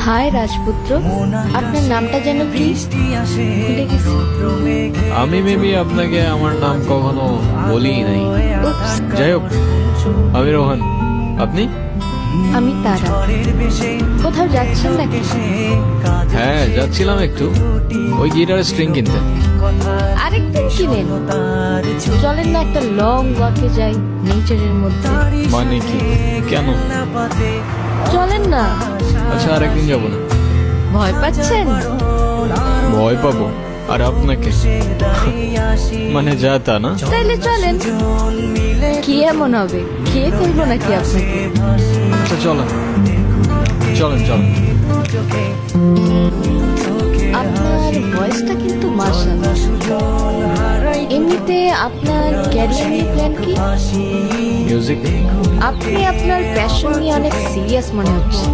High রাজপুত্র, আপনার নামটা যেন কি? ভুলে গেছি। আমি মেবি আপনাকে আমার নাম কখনো বলিই নাই। Oops, যাই হোক, আমি রোহান। আপনি? আমি তারা। কোথাও যাচ্ছেন নাকি? হ্যাঁ, যাচ্ছিলাম একটু ওই গিটারের স্ট্রিং কিনতে। আরেকদিন কিনেন। চলেন না একটা লং ওয়াকে যাই নেচারের মধ্যে। মানে কি? কেন? চলেন না। আচ্ছা, আরেকদিন যাবো না। ভয় পাচ্ছেন? ভয় পাবো? আর আপনাকে? মানে যা তা না। তাইলে চলেন। কি এমন হবে, খেয়ে ফেলবো নাকি আপনাকে? আচ্ছা চলেন চলেন চলেন। আপনার ভয়েসটা কিন্তু মাশাআল্লাহ। এমনিতে আপনার ক্যারিয়ার নিয়ে প্ল্যান কি? মিউজিক। আপনি আপনার প্যাশন নিয়ে অনেক সিরিয়াস মনে হচ্ছে।